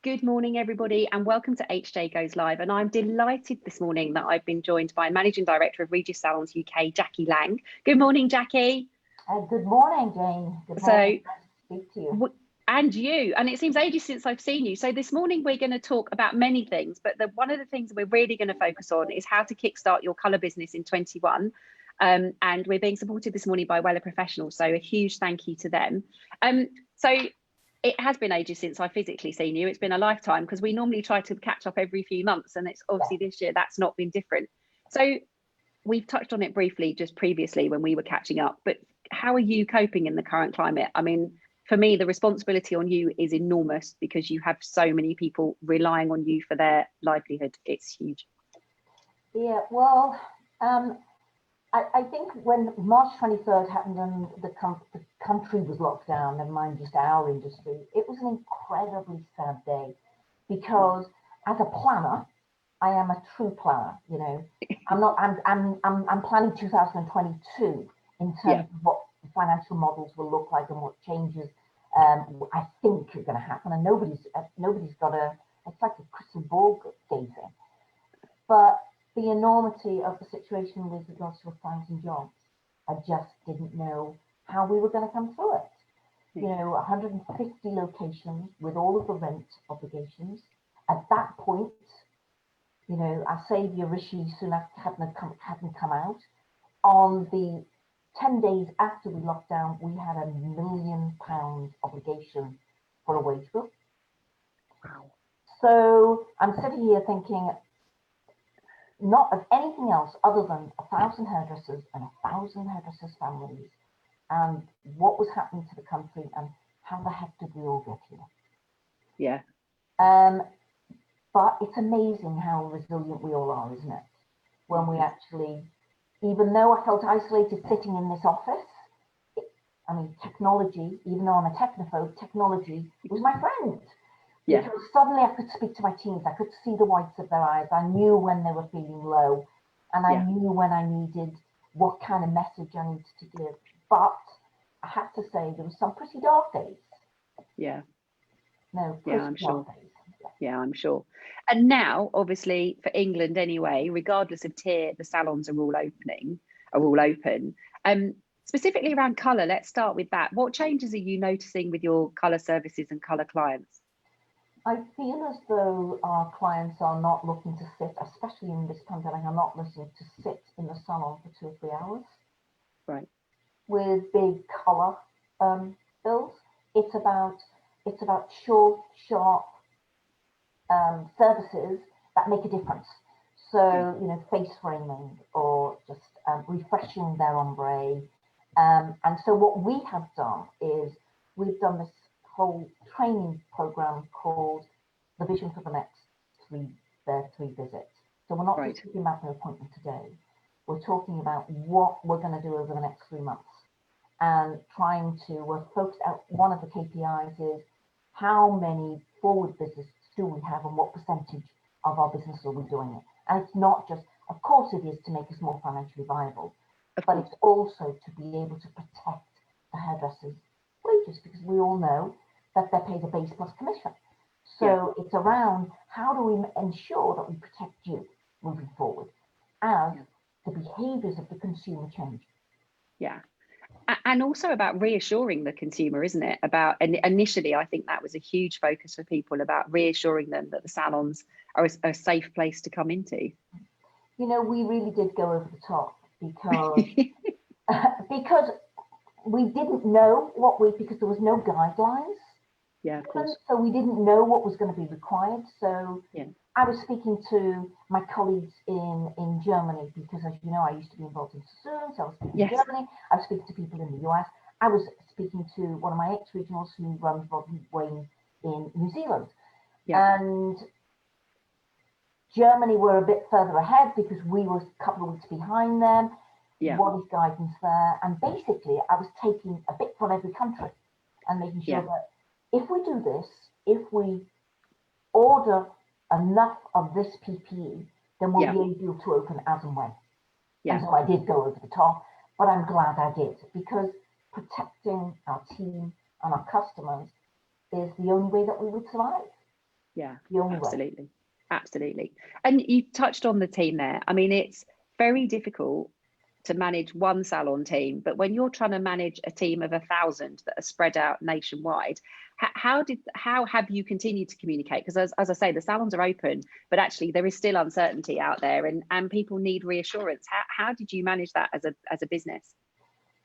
Good morning, everybody, and welcome to HJ Goes Live. And I'm delighted this morning that I've been joined by Managing Director of Regis Salons UK, Jackie Lang. Good morning, Jackie. Good morning, Jane. Good morning. Nice to speak to you. And you. And it seems ages since I've seen you. So this morning we're going to talk about many things, but one of the things we're really going to focus on is how to kickstart your colour business in 21. And we're being supported this morning by Wella Professionals. So a huge thank you to them. So it has been ages since I've physically seen you. It's been a lifetime because we normally try to catch up every few months, and it's obviously this year that's not been different. So we've touched on it briefly just previously when we were catching up, but how are you coping in the current climate? I mean, for me, the responsibility on you is enormous because you have so many people relying on you for their livelihood. It's huge. Yeah, well, I think when March 23rd happened and the country was locked down, never mind just our industry, it was an incredibly sad day because as a planner, I am a true planner. You know, I'm planning 2022 in terms of what financial models will look like and what changes I think are going to happen. And nobody's got it's like a crystal ball gazing, but the enormity of the situation with regards to 1,000 jobs, I just didn't know how we were going to come through it. You know, 150 locations with all of the rent obligations. At that point, you know, our saviour Rishi Sunak hadn't come out. On the 10 days after we locked down, we had £1 million obligation for a wage bill. Wow. So I'm sitting here thinking, not of anything else other than 1,000 hairdressers and 1,000 hairdressers' families, and what was happening to the country, and how the heck did we all get here? Yeah. But it's amazing how resilient we all are, isn't it? When we actually, even though I felt isolated sitting in this office, I mean, technology, even though I'm a technophobe, technology was my friend. Yeah. Because suddenly I could speak to my teams, I could see the whites of their eyes, I knew when they were feeling low, and I knew when I needed, what kind of message I needed to give. But I had to say, there were some pretty dark days. Yeah. No, I'm sure. Days. Yeah, I'm sure. And now, obviously, for England anyway, regardless of tier, the salons are all open. Specifically around colour, let's start with that. What changes are you noticing with your colour services and colour clients? I feel as though our clients are not looking to sit, especially in this pandemic, are not looking to sit in the salon for 2 or 3 hours. Right. With big colour bills. It's about short, sharp services that make a difference. So, you know, face framing or just refreshing their ombre. And so what we have done is we've done this whole training program called The Vision for the Next three visits. So we're not just talking about an appointment today. We're talking about what we're going to do over the next 3 months and trying to, we're focused out, one of the KPIs is how many forward visits do we have and what percentage of our business are we doing it. And it's not just, of course it is to make us more financially viable, but it's also to be able to protect the hairdressers' wages, because we all know that they're paid a base plus commission. So it's around how do we ensure that we protect you moving forward as the behaviours of the consumer change. Yeah. And also about reassuring the consumer, isn't it? About, and initially, I think that was a huge focus for people, about reassuring them that the salons are a safe place to come into. You know, we really did go over the top because because we didn't know because there was no guidelines. Yeah, of course. So we didn't know what was going to be required. So I was speaking to my colleagues in Germany, because as you know, I used to be involved in Salon, so I was speaking in Germany. I was speaking to people in the US. I was speaking to one of my ex-regionals who runs Wayne in New Zealand. And Germany were a bit further ahead because we were a couple of weeks behind them. What is guidance there? And basically, I was taking a bit from every country and making sure that if we do this, if we order enough of this PPE, then we'll be able to open as and when. And so I did go over the top, but I'm glad I did, because protecting our team and our customers is the only way that we would survive. Yeah, The only way. absolutely. Absolutely. And you touched on the team there. I mean, it's very difficult to manage one salon team, but when you're trying to manage a team of 1,000 that are spread out nationwide, how have you continued to communicate? Because as I say, the salons are open, but actually there is still uncertainty out there, and people need reassurance. How did you manage that as a business?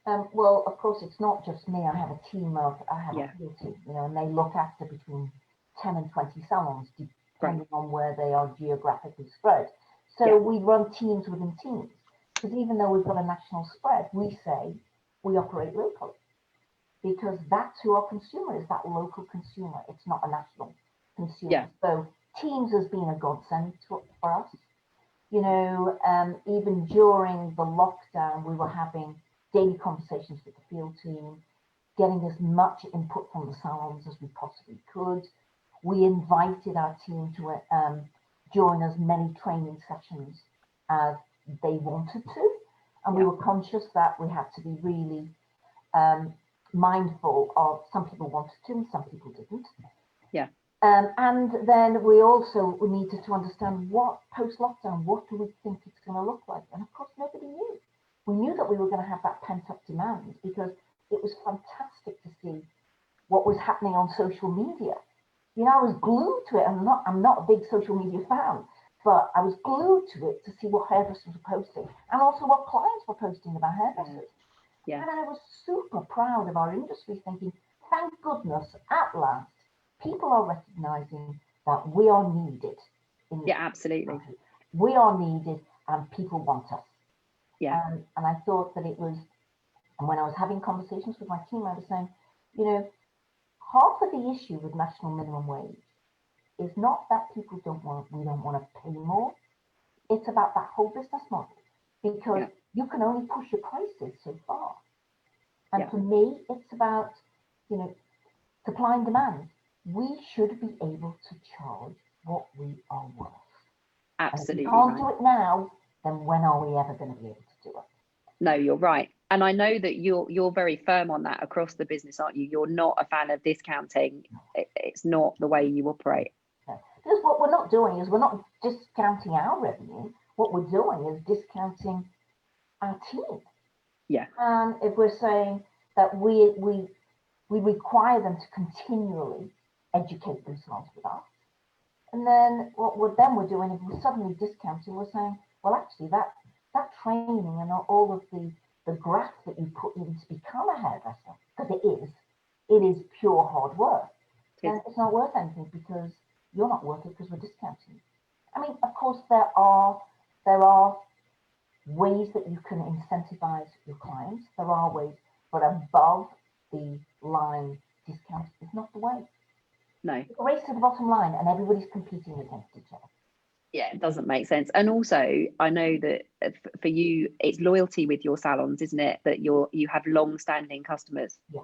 Well, of course, it's not just me. I have a team I have Yeah. a field team, and they look after between 10 and 20 salons, depending Right. on where they are geographically spread. So Yeah. we run teams within teams, because even though we've got a national spread, we say we operate locally, because that's who our consumer is, that local consumer. It's not a national Yeah. consumer. So teams has been a godsend for us. Even during the lockdown, we were having daily conversations with the field team, getting as much input from the salons as we possibly could. We invited our team to join as many training sessions as they wanted to. And we were conscious that we had to be really mindful of some people wanted to and some people didn't. Yeah. And then we also needed to understand what post-lockdown, what do we think it's going to look like? And of course, nobody knew. We knew that we were going to have that pent-up demand, because it was fantastic to see what was happening on social media. I was glued to it. I'm not a big social media fan, but I was glued to it to see what hairdressers were posting, and also what clients were posting about hairdressers. Yeah. And I was super proud of our industry, thinking, thank goodness, at last, people are recognizing that we are needed. Yeah, absolutely. Country. We are needed, and people want us. Yeah. And I thought that it was, and when I was having conversations with my team, I was saying, half of the issue with national minimum wage is not that we don't want to pay more. It's about that whole business model, because you can only push your prices so far. And for me, it's about, supply and demand. We should be able to charge what we are worth. Absolutely. And if we can't do it now, then when are we ever going to be able to do it? No, you're right. And I know that you're very firm on that across the business, aren't you? You're not a fan of discounting. It's not the way you operate. No. Because what we're not doing is we're not discounting our revenue. What we're doing is discounting our team. Yeah. And if we're saying that we require them to continually educate themselves with us, and then what we're doing, if we're suddenly discounting, we're saying, well, actually, that training and all of the graft that you put in to become a hairdresser, because it is pure hard work, then it's not worth anything, because you're not worth it because we're discounting. I mean, of course, there are ways that you can incentivize your clients. There are ways, but above the line discount is not the way. No. It's a race to the bottom line, and everybody's competing against each other. Yeah, it doesn't make sense. And also, I know that for you, it's loyalty with your salons, isn't it? That you have long-standing customers. Yeah,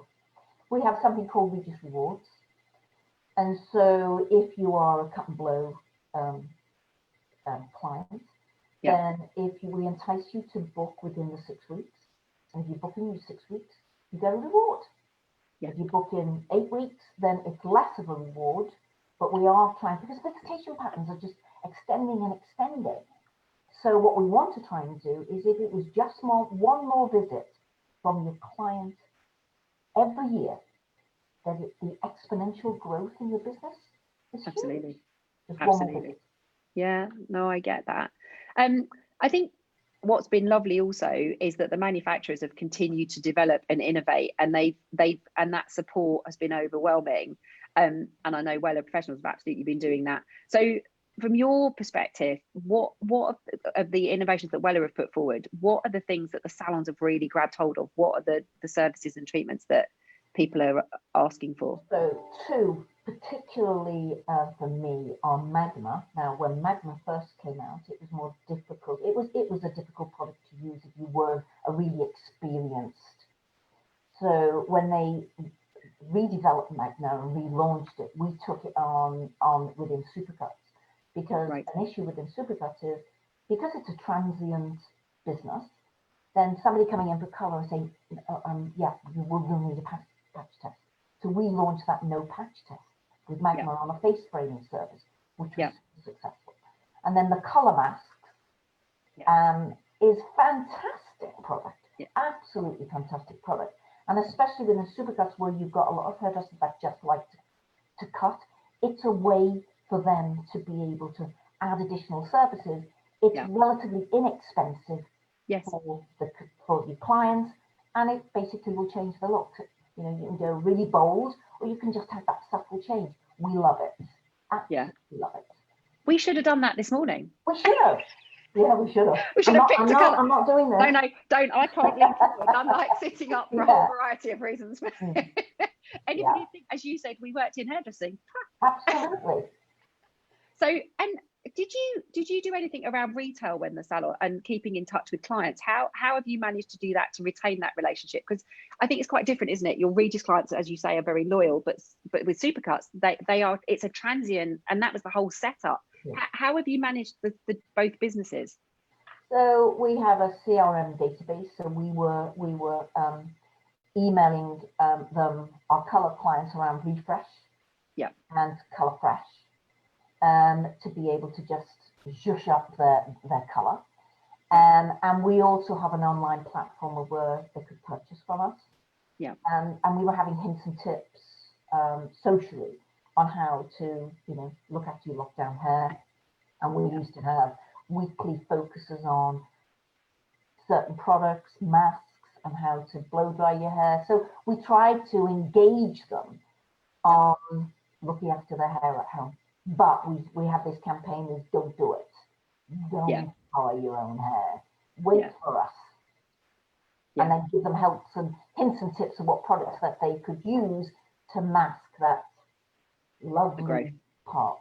we have something called Regis Rewards, and so if you are a cut and blow client, then we entice you to book within the 6 weeks, and if you book in 6 weeks, you get a reward. If you book in 8 weeks, then it's less of a reward, but we are trying, because visitation patterns are just extending and extending. So what we want to try and do is, if it was just one more visit from your client every year, then the exponential growth in your business is Absolutely. Huge. Absolutely. Yeah, no, I get that. I think what's been lovely also is that the manufacturers have continued to develop and innovate, and and that support has been overwhelming. And I know Wella Professionals have absolutely been doing that. So from your perspective, what of the innovations that Wella have put forward, what are the things that the salons have really grabbed hold of? What are the services and treatments that people are asking for? So two, particularly for me, are Magma. Now, when Magma first came out, it was more difficult. It was a difficult product to use if you were a really experienced. So when they redeveloped Magma and relaunched it, we took it on within Supercuts, because an issue within Supercuts is, because it's a transient business, then somebody coming in for colour and saying, yeah, you will need a patch test. So we launched that no patch test. with Magma on a face framing service, which was successful. And then the colour masks is fantastic product, absolutely fantastic product. And especially with the supercuts where you've got a lot of hairdressers that just like to cut, it's a way for them to be able to add additional services. It's relatively inexpensive for your clients, and it basically will change the look. You know, you can go really bold, or you can just have that subtle change. We love it. Absolutely love it. We should have done that this morning. We should have. Yeah, we should have. We should have picked a colour. I'm not doing this. No, don't. I can't lean forward. I'm like sitting up for a whole variety of reasons. Anybody think, as you said, we worked in hairdressing? Absolutely. So, and did you do anything around retail when the salon and keeping in touch with clients? How have you managed to do that to retain that relationship? Because I think it's quite different, isn't it? Your Regis clients, as you say, are very loyal, but with Supercuts, they are. It's a transient, and that was the whole setup. Yeah. How have you managed the both businesses? So we have a CRM database. So we were emailing them, our colour clients, around Refresh and Colour Fresh, to be able to just zhuzh up their colour. And we also have an online platform where they could purchase from us. Yeah. And we were having hints and tips socially on how to, you know, look after your lockdown hair. And we used to have weekly focuses on certain products, masks, and how to blow dry your hair. So we tried to engage them on looking after their hair at home. But we have this campaign is don't do it. Don't color your own hair. Wait for us. And then give them helps and hints and tips of what products that they could use to mask that lovely part.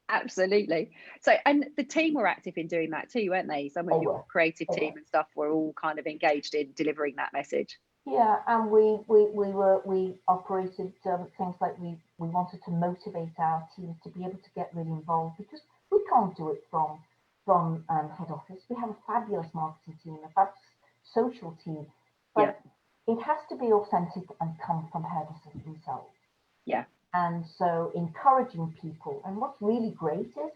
Absolutely. So, and the team were active in doing that too, weren't they? Some of your creative team and stuff were all kind of engaged in delivering that message. Yeah, and we operated things like we wanted to motivate our teams to be able to get really involved, because we can't do it from head office. We have a fabulous marketing team, a fabulous social team, but it has to be authentic and come from hairdressers themselves. Yeah. And so encouraging people, and what's really great is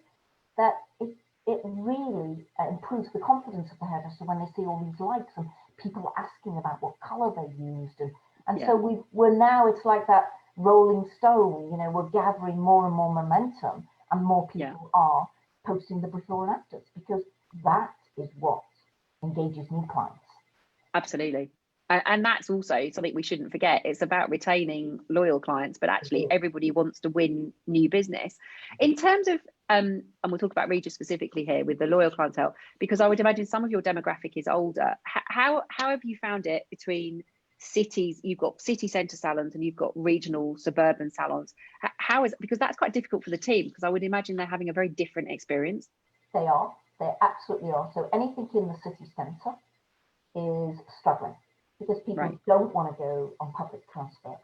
that it really improves the confidence of the hairdresser when they see all these likes and people asking about what color they used, and so we're now, it's like that rolling stone, you know, we're gathering more and more momentum, and more people are posting the before and afters, because that is what engages new clients. Absolutely. And that's also something we shouldn't forget. It's about retaining loyal clients, but actually everybody wants to win new business. In terms of, and we'll talk about Regis specifically here with the loyal clientele, because I would imagine some of your demographic is older. How have you found it between cities? You've got city centre salons and you've got regional suburban salons. How is it? Because that's quite difficult for the team, because I would imagine they're having a very different experience. They absolutely are. So anything in the city centre is struggling, because people don't want to go on public transport,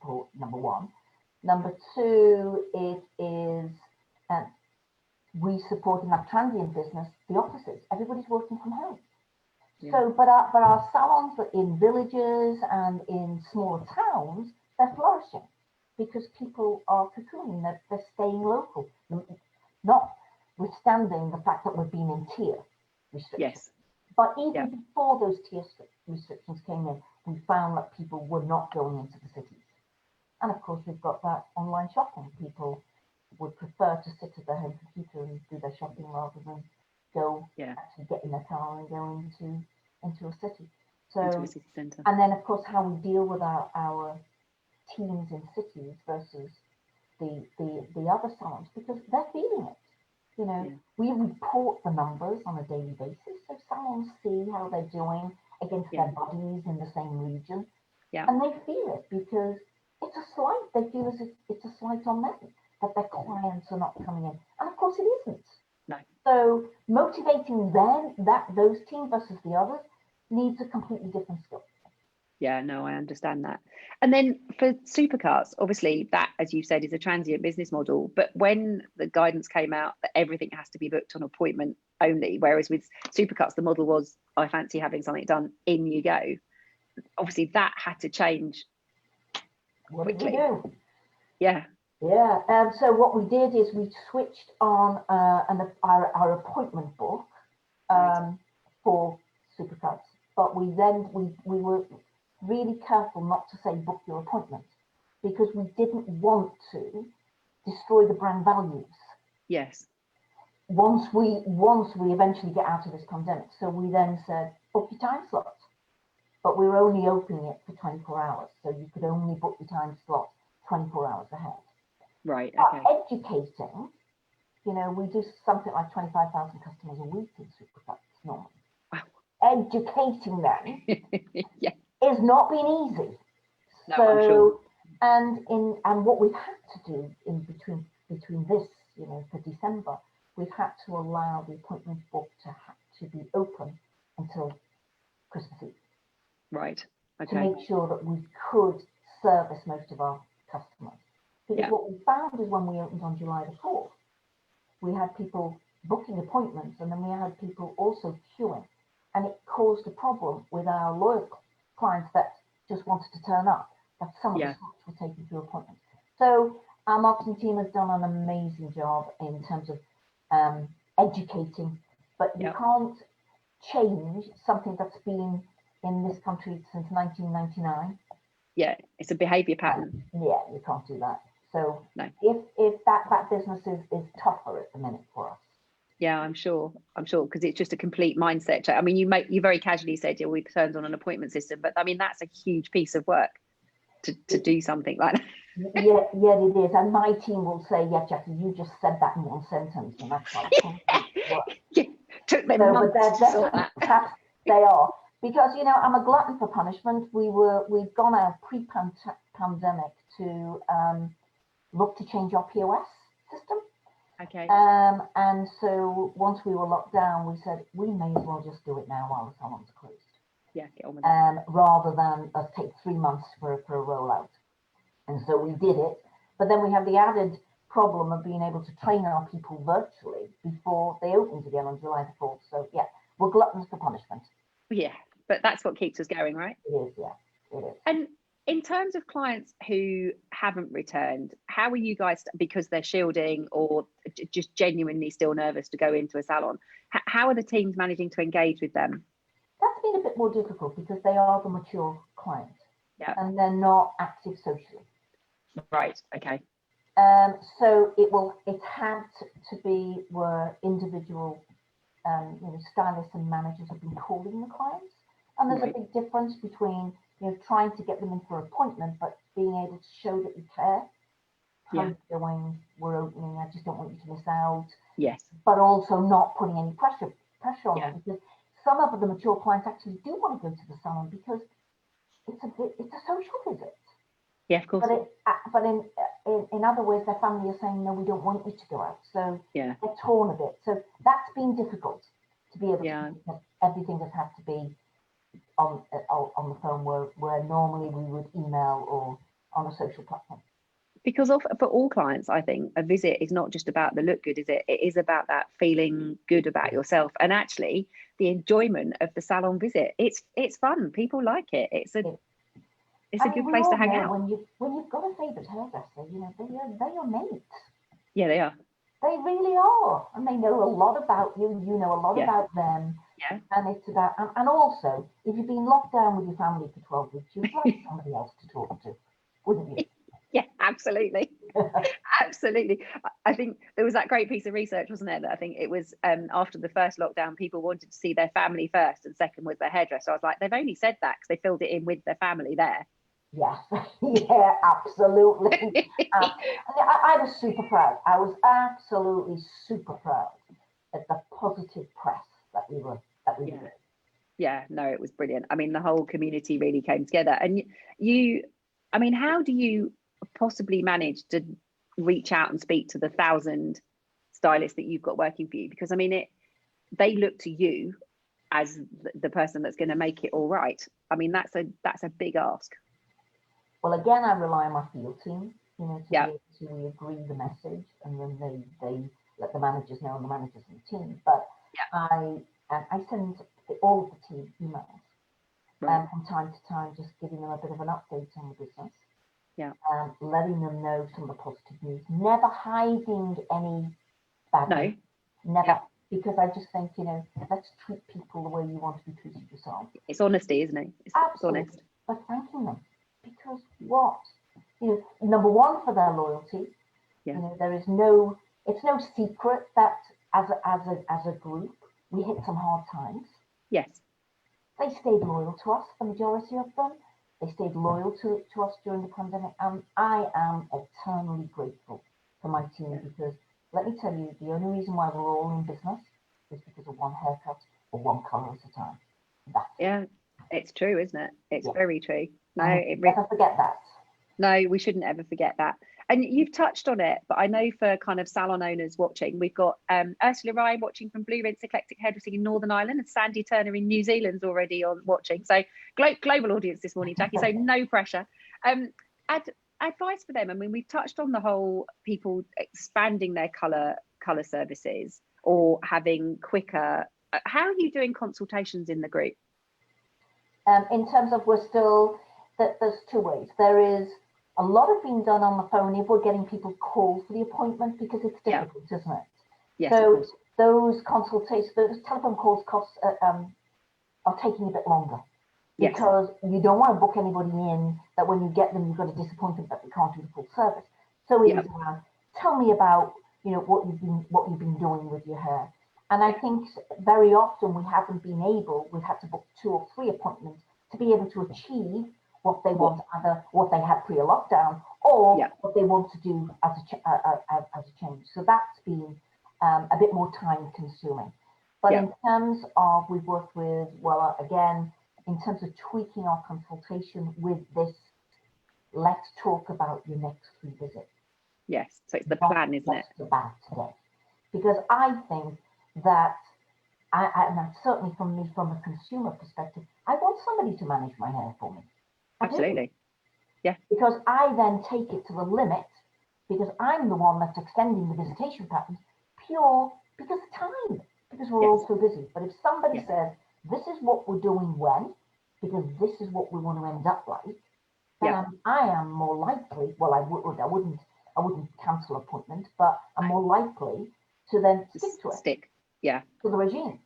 for number one. Number two, it is we support in that transient business the offices. Everybody's working from home. So, but our salons in villages and in smaller towns, they're flourishing, because people are cocooning. They're staying local, notwithstanding the fact that we've been in tier restrictions. Yes. But even before those tier restrictions came in, we found that people were not going into the cities. And of course, we've got that online shopping. People would prefer to sit at their home computer and do their shopping rather than go actually get in their car and go into a city. So, into a city centre. And then of course, how we deal with our teams in cities versus the other salons, because they're feeling it. You know, we report the numbers on a daily basis, so salons see how they're doing against their buddies in the same region, and they feel it, because it's a slight. They feel as if it's a slight on them that their clients are not coming in, and of course it isn't. No. So motivating them, those teams versus the others, needs a completely different skill. Yeah, no, I understand that. And then for Supercuts, obviously that, as you said, is a transient business model. But when the guidance came out that everything has to be booked on appointment only, whereas with Supercuts, the model was, I fancy having something done, in you go. Obviously that had to change what quickly. did we do? Yeah. Yeah, so what we did is we switched on our appointment book for supercuts, but we were really careful not to say book your appointment, because we didn't want to destroy the brand values. Yes. Once we eventually get out of this pandemic, so we then said book your time slot, but we were only opening it for 24 hours, so you could only book your time slot 24 hours ahead. Right. Okay. Educating, we do something like 25,000 customers a week in supercuts normally. Wow. Educating them Yeah. is not been easy. No, So, I'm sure. And what we've had to do in between this, for December, we've had to allow the appointment book to be open until Christmas Eve. Right. Okay. To make sure that we could service most of our customers. Because what we found is when we opened on July the 4th, we had people booking appointments, and then we had people also queuing. And it caused a problem with our loyal clients that just wanted to turn up, that some of the slots were taken through appointments. So our marketing team has done an amazing job in terms of educating, but you can't change something that's been in this country since 1999. Yeah, it's a behaviour pattern. Yeah, you can't do that. So no. if that business is tougher at the minute for us. Yeah, I'm sure, because it's just a complete mindset change. I mean, you very casually said, yeah, we turned on an appointment system, but I mean, that's a huge piece of work to do something like that. Yeah, it is. And my team will say, yeah, Jackie, you just said that in one sentence, and that's like, yeah, took them months to sort that. They are. Because, I'm a glutton for punishment. We've gone out pre-pandemic to look to change our POS system. Okay. And so once we were locked down, we said, we may as well just do it now while the salon's closed. Yeah, get on with it. Rather than us take 3 months for a rollout. And so we did it. But then we have the added problem of being able to train our people virtually before they opened again on July the 4th. So yeah, we're gluttons for punishment. Yeah, but that's what keeps us going, right? It is, yeah, it is. And in terms of clients who haven't returned, how are you guys, because they're shielding or just genuinely still nervous to go into a salon, how are the teams managing to engage with them? That's been a bit more difficult because they are the mature clients, and they're not active socially. Right, okay. So it had to be where individual stylists and managers have been calling the clients. And there's a big difference between trying to get them in for an appointment, but being able to show that you care. How you doing? We're opening. I just don't want you to miss out. Yes. But also not putting any pressure on them, because some of the mature clients actually do want to go to the salon because it's a social visit. Yeah, of course. But in other ways, their family are saying, no, we don't want you to go out. So they're torn a bit. So that's been difficult to be able to, because everything has had to be on the phone where normally we would email or on a social platform. Because for all clients, I think a visit is not just about the look good, is it? It is about that feeling good about yourself, and actually the enjoyment of the salon visit. It's fun. People like it. It's a good place to hang out. When you've got a favourite hairdresser, they're your mates. Yeah, they are. They really are, and they know a lot about you. You know a lot about them. Yeah. And it's about, and also, if you've been locked down with your family for 12 weeks, you'd like somebody else to talk to, wouldn't you? Yeah, absolutely. Absolutely. I think there was that great piece of research, wasn't there, that I think it was after the first lockdown, people wanted to see their family first and second was their hairdresser. I was like, they've only said that because they filled it in with their family there. Yes, yeah, absolutely. I was super proud. I was absolutely super proud at the positive press that we were getting. Yeah, no, it was brilliant. I mean, the whole community really came together. And how do you possibly manage to reach out and speak to the 1,000 stylists that you've got working for you? Because I mean, they look to you as the person that's going to make it all right. I mean, that's a big ask. Well, again, I rely on my field team, to be able to agree the message, and then they let the managers know, and the managers and the team. But I send all of the team emails from time to time, just giving them a bit of an update on the business. Yeah. Letting them know some of the positive news, never hiding any bad No. news, never, Yeah. because I just think, let's treat people the way you want to be treated yourself. It's honesty, isn't it? It's Absolutely. honest. But thanking them, because what, number one, for their loyalty. Yeah. It's no secret that as a group, we hit some hard times. Yes. They stayed loyal to us, the majority of them. They stayed loyal to us during the pandemic. And I am eternally grateful for my team, because let me tell you, the only reason why we're all in business is because of one haircut or one colour at a time. Yeah, it's true, isn't it? It's very true. No, never forget that. No, we shouldn't ever forget that. And you've touched on it, but I know for kind of salon owners watching, we've got Ursula Ryan watching from Blue Rinse Eclectic Hairdressing in Northern Ireland, and Sandy Turner in New Zealand's already on watching. So global audience this morning, Jackie. So no pressure. Advice for them. I mean, we've touched on the whole people expanding their colour services or having quicker. How are you doing consultations in the group? In terms of there's two ways. There is a lot of being done on the phone if we're getting people called for the appointment, because it's difficult, isn't it? Yes, so those consultations, those telephone calls are taking a bit longer, because you don't want to book anybody in that when you get them, you've got a disappointment that we can't do the full service. So it is around, tell me about what you've been doing with your hair. And I think very often we've had to book 2 or 3 appointments to be able to achieve what they want, either what they had pre-lockdown or what they want to do as a change. So that's been a bit more time consuming. But in terms of, we've worked with Wella again, in terms of tweaking our consultation with this, let's talk about your next 3 visits. Yes, so it's the plan, isn't it? About today. Because I think that, and that's certainly from a consumer perspective, I want somebody to manage my hair for me. Absolutely. Yeah. Because I then take it to the limit, because I'm the one that's extending the visitation patterns pure because of time, because we're all so busy. But if somebody says, this is what we're doing when, because this is what we want to end up like, then I am more likely, well, I wouldn't cancel an appointment, but I'm more likely to then stick to the regime.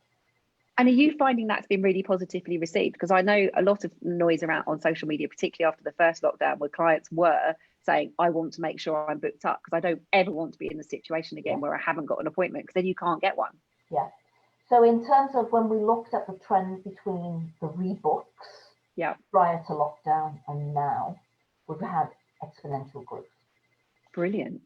And are you finding that's been really positively received? Because I know a lot of noise around on social media, particularly after the first lockdown, where clients were saying, I want to make sure I'm booked up because I don't ever want to be in the situation again where I haven't got an appointment, because then you can't get one. Yeah. So in terms of when we looked at the trend between the rebooks prior to lockdown and now, we've had exponential growth. Brilliant.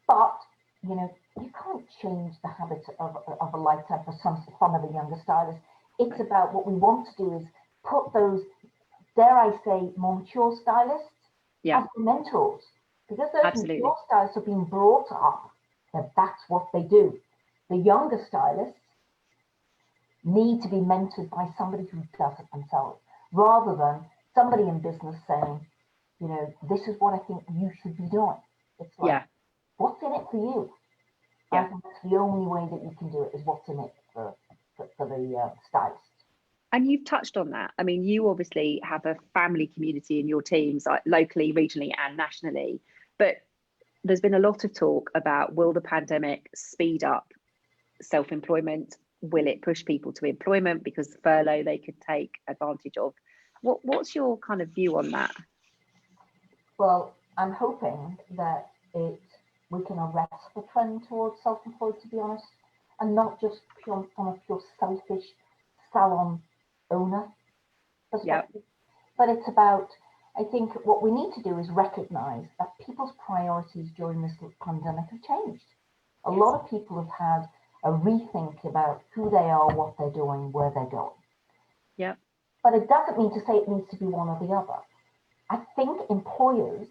But you can't change the habits of a lifetime for some fun of a younger stylist. It's about, what we want to do is put those, dare I say, more mature stylists as the mentors, because those mature stylists are being brought up that that's what they do. The younger stylists need to be mentored by somebody who does it themselves, rather than somebody in business saying, this is what I think you should be doing. It's like, what's in it for you? I think that's the only way that you can do it, is what's in it for the stylist. And you've touched on that. I mean, you obviously have a family community in your teams, like locally, regionally, and nationally. But there's been a lot of talk about, will the pandemic speed up self-employment? Will it push people to employment because furlough they could take advantage of? What's your kind of view on that? Well, I'm hoping that we can arrest the trend towards self-employed, to be honest, and not just from a pure selfish salon owner perspective. But it's about, I think what we need to do is recognize that people's priorities during this pandemic have changed. A lot of people have had a rethink about who they are, what they're doing, where they're going. Yeah. But it doesn't mean to say it needs to be one or the other. I think employers,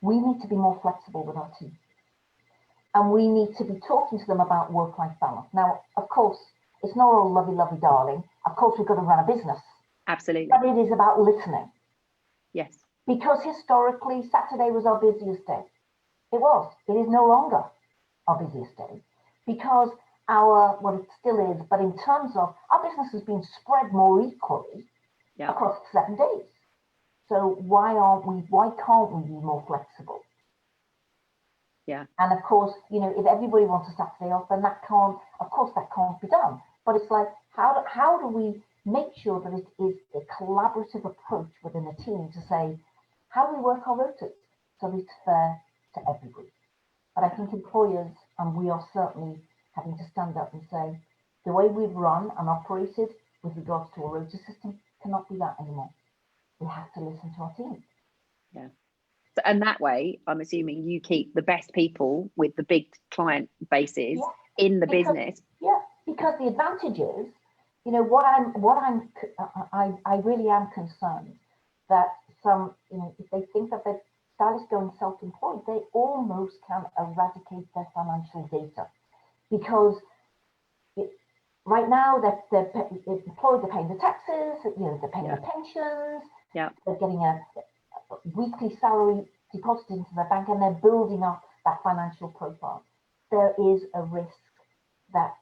we need to be more flexible with our team. And we need to be talking to them about work-life balance. Now, of course, it's not all lovey, darling. Of course, we've got to run a business. Absolutely. But it is about listening. Yes. Because historically, Saturday was our busiest day. It was. It is no longer our busiest day. Because well, it still is, but in terms of our business has been spread more equally across 7 days. So why can't we be more flexible? Yeah. And of course, you know, if everybody wants a Saturday off, then that can't be done. But it's like, how do we make sure that it is a collaborative approach within a team to say, how do we work our rotas so that it's fair to everybody? But I think employers, and we are certainly having to stand up and say, the way we've run and operated with regards to a rota system cannot be that anymore. We have to listen to our team. Yeah. So, and that way, I'm assuming you keep the best people with the big client bases in the business. Yeah, because the advantage is, you know, I really am concerned that some, you know, if they think that the stylists going self-employed, they almost can eradicate their financial data, because right now they're employed, they're paying the taxes, you know, they're paying the pensions, they're getting a weekly salary deposited into their bank, and they're building up that financial profile. There is a risk that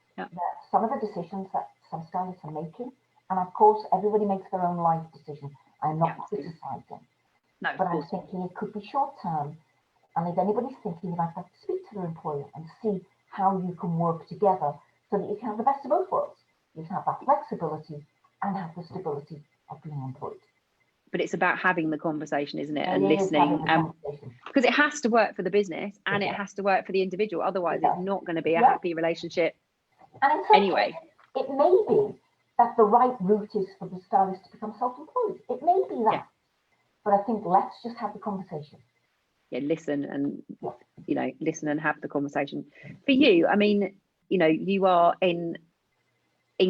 some of the decisions that some stylists are making, and of course everybody makes their own life decision. I'm not criticizing, but I'm thinking it could be short term. And if anybody's thinking about that, speak to their employer and see how you can work together so that you can have the best of both worlds. You can have that flexibility and have the stability of being employed. But it's about having the conversation, isn't it? And listening, because it has to work for the business and it has to work for the individual. Otherwise, it's not going to be a happy relationship. And anyway, it may be that the right route is for the stylist to become self-employed. It may be that, but I think let's just have the conversation. Yeah, listen and you know, listen and have the conversation. For you, I mean, you know, you are in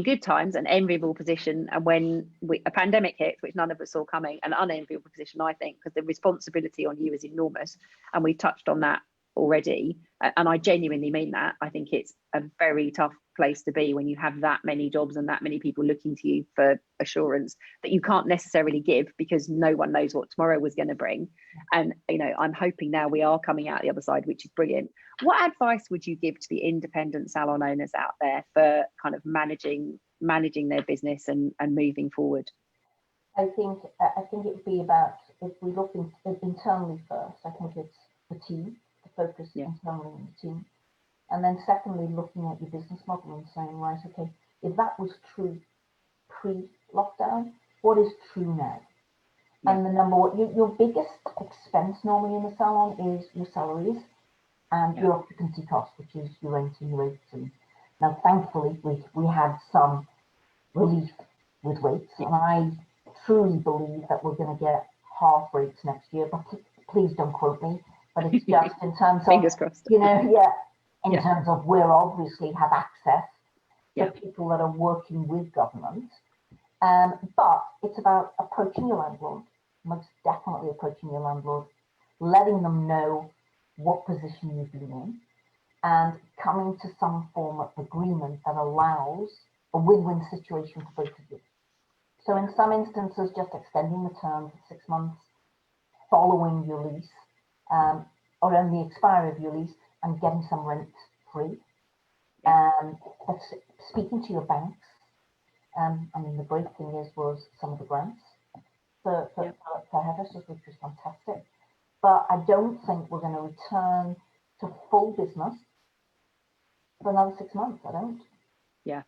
good times an enviable position, and when a pandemic hits, which none of us saw coming, an unenviable position, I think, because the responsibility on you is enormous, and we touched on that already, and I genuinely mean that. I think it's a very tough place to be when you have that many jobs and that many people looking to you for assurance that you can't necessarily give, because no one knows what tomorrow was going to bring. And you know, I'm hoping now we are coming out the other side, which is brilliant. What advice would you give to the independent salon owners out there for kind of managing their business and moving forward? I think it would be about, if we look internally first, I think it's the team, the focus internally on the team. And then secondly, looking at your business model and saying, right, okay, if that was true pre-lockdown, what is true now? And the number one, your biggest expense normally in the salon is your salaries and your occupancy costs, which is your rent and your rates. And now, thankfully, we had some relief with rates, and I truly believe that we're going to get half rates next year. But please don't quote me. But it's just in terms of, fingers crossed. You know, in terms of we'll obviously have access to people that are working with government. But it's about approaching your landlord, most definitely approaching your landlord, letting them know what position you've been in, and coming to some form of agreement that allows a win-win situation for both of you. So in some instances, just extending the term for 6 months, following your lease, or on the expiry of your lease, and getting some rent free. But speaking to your banks, I mean, the great thing was some of the grants for hairdressers, which was fantastic. But I don't think we're going to return to full business for another 6 months. I don't. Yeah.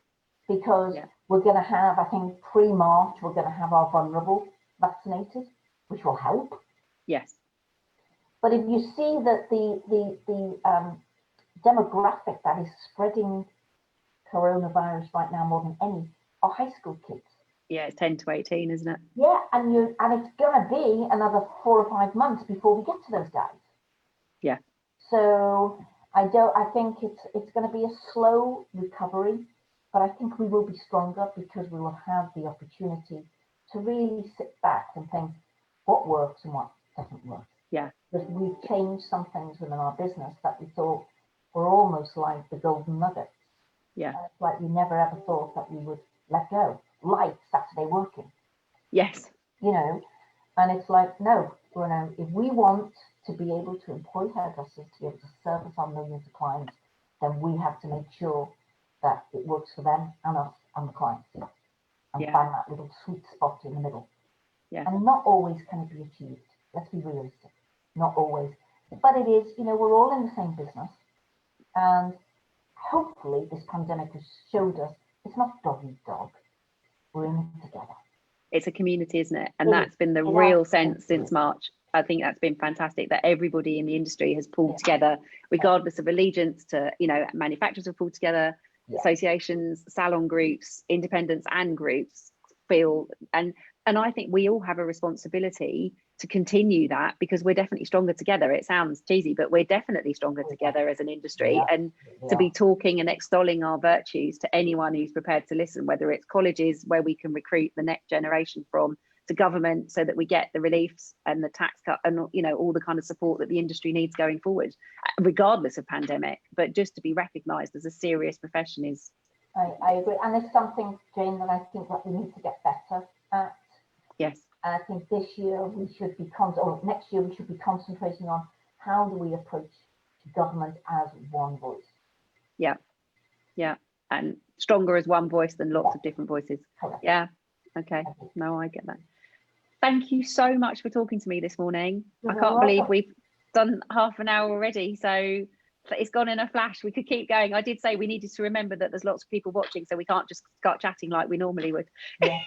Because we're going to have, I think, pre-March, we're going to have our vulnerable vaccinated, which will help. Yes. But if you see that the demographic that is spreading coronavirus right now more than any are high school kids. Yeah, it's 10 to 18, isn't it? Yeah, and it's gonna be another 4 or 5 months before we get to those guys. Yeah. So I think it's gonna be a slow recovery, but I think we will be stronger because we will have the opportunity to really sit back and think what works and what doesn't work. Yeah. Because we've changed some things within our business that we thought were almost like the golden nuggets. Yeah. It's like we never ever thought that we would let go, like Saturday working. Yes. You know, and it's like, no, if we want to be able to employ hairdressers to be able to service our millions of clients, then we have to make sure that it works for them and us and the clients, and find that little sweet spot in the middle. Yeah. And not always can it be achieved. Let's be realistic. Not always. But it is, you know, we're all in the same business. And hopefully this pandemic has showed us it's not dog eat dog. We're in it together. It's a community, isn't it? And that's been the real sense since March. I think that's been fantastic, that everybody in the industry has pulled together, regardless of allegiance to, you know, manufacturers have pulled together, associations, salon groups, independents and groups feel, and I think we all have a responsibility to continue that, because we're definitely stronger together. It sounds cheesy, but we're definitely stronger together as an industry. And to be talking and extolling our virtues to anyone who's prepared to listen, whether it's colleges where we can recruit the next generation from, to government, so that we get the reliefs and the tax cut and, you know, all the kind of support that the industry needs going forward, regardless of pandemic. But just to be recognised as a serious profession is... I agree. And it's something, Jane, that I think that we need to get better at. Yes. I think this year we should be, or next year we should be concentrating on how do we approach government as one voice. Yeah. Yeah. And stronger as one voice than lots of different voices. Correct. Yeah. Okay. No, I get that. Thank you so much for talking to me this morning. I can't believe we've done half an hour already. So it's gone in a flash. We could keep going. I did say we needed to remember that there's lots of people watching, so we can't just start chatting like we normally would. Yeah.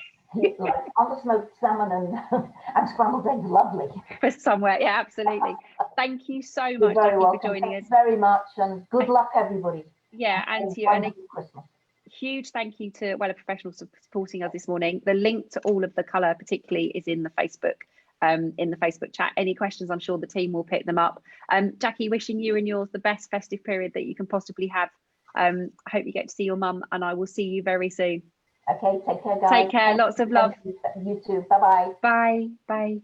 Like under-smoked salmon and scrambled eggs, lovely. For somewhere, yeah, absolutely. Thank you so much, Jackie, for joining us. Very much, and good luck, everybody. Yeah, and to you, and a huge thank you to Wella Professionals for supporting us this morning. The link to all of the colour, particularly, is in the Facebook chat. Any questions, I'm sure the team will pick them up. Jackie, wishing you and yours the best festive period that you can possibly have. I hope you get to see your mum, and I will see you very soon. Okay, take care, guys. Take care. Lots of love. You too. Bye-bye. Bye. Bye.